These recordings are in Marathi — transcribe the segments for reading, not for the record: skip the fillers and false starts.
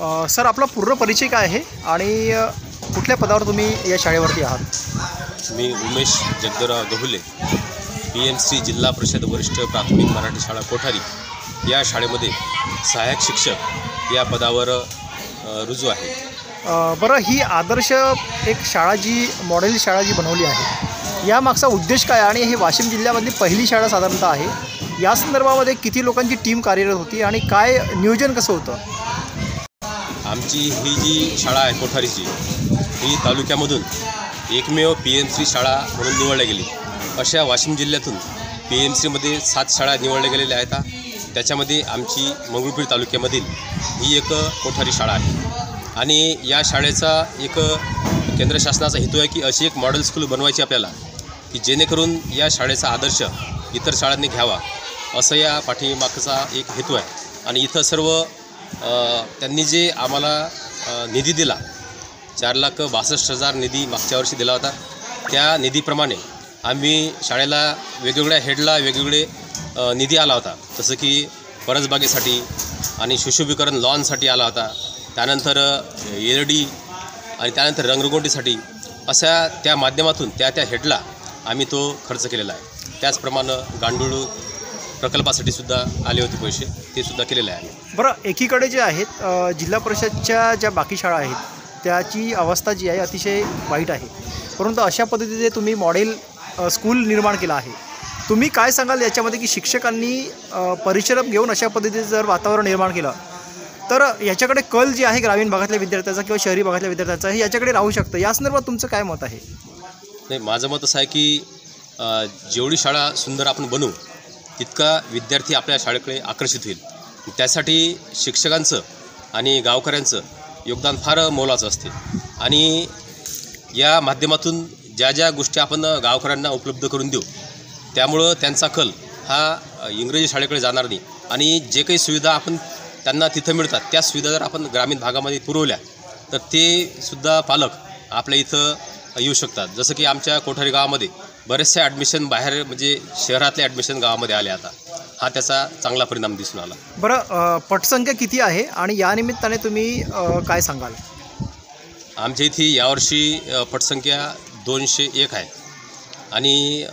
सर आपला पूर्ण परिचय काय आहे आणि कुठल्या पदावर तुम्ही या शाळेवरती आहात? मी उमेश जगदराव गहुले, PMC जिल्हा परिषद वरिष्ठ प्राथमिक मराठी शाळा कोठारी या शाळेमध्ये सहाय्यक शिक्षक या पदावर रुजू आहे। बरं, ही आदर्श एक शाळा जी मॉडेल शाळा जी बनवली आहे यामागचा उद्देश काय आणि हे वाशिम जिल्ह्यामधली पहिली शाळा साधारणतः आहे, या संदर्भामध्ये किती लोकांची टीम कार्यरत होती आणि काय नियोजन कसं होतं? आमची ही जी शाळा आहे कोठारीची, ही तालुक्यामधून एकमेव PMC शाळा म्हणून निवडली गेली। अशा वाशिम जिल्ह्यातून PMCमध्ये 7 शाळा निवडल्या गेलेल्या आहेत। त्याच्यामध्ये आमची मंगरुळपीर तालुक्यामधील ही एक कोठारी शाळा आहे आणि या शाळेचा एक केंद्र शासनाचा हेतू आहे की अशी एक मॉडेल स्कूल बनवायची आपल्याला, की जेणेकरून या शाळेचा आदर्श इतर शाळांनी घ्यावा, असं या पाठीमागचा एक हेतू आहे। आणि इथं सर्व त्यांनी जे आम्हाला निधी दिला, 4,62,000 निधी मागच्या वर्षी दिला होता, त्या निधीप्रमाणे आम्ही शाळेला वेगवेगळ्या हेडला वेगवेगळे निधी आला होता। जसं की परसबागेसाठी आणि सुशोभीकरण लॉनसाठी आला होता, त्यानंतर LED आणि त्यानंतर रंगरंगोटीसाठी, अशा त्या माध्यमातून त्या हेडला आम्ही तो खर्च केलेला आहे। त्याचप्रमाणे गांडूळ प्रकल्पासाठी सुद्धा आले होते पैसे, ते सुद्धा केलेले आहे। बरं, एकीकडे जे आहेत जिल्हा परिषदच्या ज्या बाकी शाळा आहेत त्याची अवस्था जी आहे अतिशय वाईट आहे, परंतु अशा पद्धतीने तुम्ही मॉडेल स्कूल निर्माण केलं आहे। तुम्ही काय सांगाल याच्यामध्ये की शिक्षकांनी परिश्रम घेऊन अशा पद्धतीचं जर वातावरण निर्माण केलं तर याच्याकडे कल जी आहे ग्रामीण भागातल्या विद्यार्थ्यांचा किंवा शहरी भागातल्या विद्यार्थ्यांचा हे याच्याकडे राहू शकतं, या संदर्भात तुमचं काय मत आहे? नाही, माझं मत असं आहे की जेवढी शाळा सुंदर आपण बनवू तितका विद्यार्थी आपल्या शाळेकडे आकर्षित होईल। त्यासाठी शिक्षकांचं आणि गावकऱ्यांचं योगदान फार मोलाचं असते आणि या माध्यमातून ज्या गोष्टी आपण गावकऱ्यांना उपलब्ध करून देऊ त्यामुळं त्यांचा कल हा इंग्रजी शाळेकडे जाणार नाही आणि जे काही सुविधा आपण त्यांना तिथं मिळतात त्या सुविधा जर आपण ग्रामीण भागामध्ये पुरवल्या तर ते सुद्धा पालक आपल्या इथं येऊ शकतात। जसं की आमच्या कोठारी गावामध्ये बरेचसे ॲडमिशन बाहेर म्हणजे शहरातले ॲडमिशन गावामध्ये आले, आता हा त्याचा चांगला परिणाम दिसून आला। बरं, पटसंख्या किती आहे आणि या निमित्ताने तुम्ही काय सांगाल? आमच्या इथे यावर्षी पटसंख्या 201 आहे आणि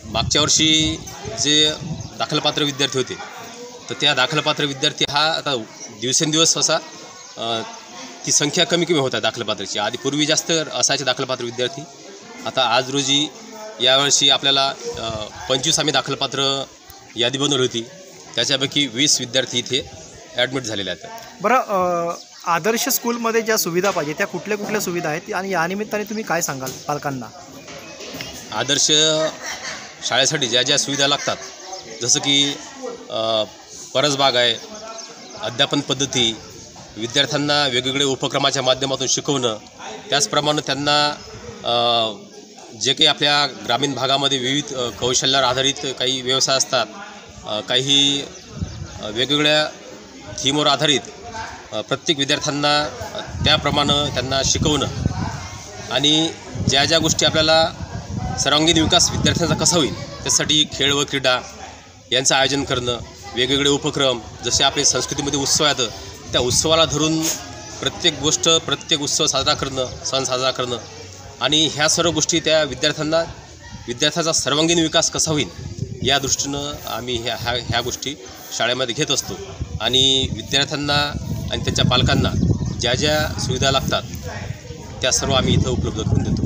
मागच्या वर्षी जे दाखलपात्र विद्यार्थी होते तर त्या दाखलपात्र विद्यार्थी हा आता दिवसेंदिवस असा ती संख्या कमी होत आहे दाखलपात्राची। आधी पूर्वी जास्त असायचे दाखलपात्र विद्यार्थी, आता आज रोजी यावर्षी आपल्याला 25 आम्ही दाखलपात्र यादी बनवली होती, त्याच्यापैकी 20 विद्यार्थी इथे ॲडमिट झालेले आहेत। बरं, आदर्श स्कूलमध्ये ज्या सुविधा पाहिजे त्या कुठल्या सुविधा आहेत आणि या निमित्ताने तुम्ही काय सांगाल पालकांना? आदर्श शाळेसाठी ज्या सुविधा लागतात, जसं की परसबाग आहे, अध्यापन पद्धती, विद्यार्थ्यांना वेगवेगळे उपक्रमाच्या माध्यमातून शिकवणं, त्याचप्रमाणे त्यांना जे काही आपल्या ग्रामीण भागामध्ये विविध कौशल्यावर आधारित काही व्यवसाय असतात, काही वेगवेगळ्या थीमवर आधारित प्रत्येक विद्यार्थ्यांना त्याप्रमाणे त्यांना शिकवणं आणि ज्या गोष्टी आपल्याला सर्वांगीण विकास विद्यार्थ्यांचा कसा होईल त्यासाठी खेळ व क्रीडा यांचं आयोजन करणं, वेगवेगळे उपक्रम जसे आपल्या संस्कृतीमध्ये उत्सव आहेत त्या उत्सवाला धरून प्रत्येक उत्सव साजरा करणं, सण साजरा करणं आणि ह्या सर्व गोष्टी त्या विद्यार्थ्याचा सर्वांगीण विकास कसा होईल या दृष्टीनं आम्ही ह्या गोष्टी शाळेमध्ये घेत असतो आणि विद्यार्थ्यांना आणि त्यांच्या पालकांना ज्या सुविधा लागतात त्या सर्व आम्ही इथं उपलब्ध करून देतो।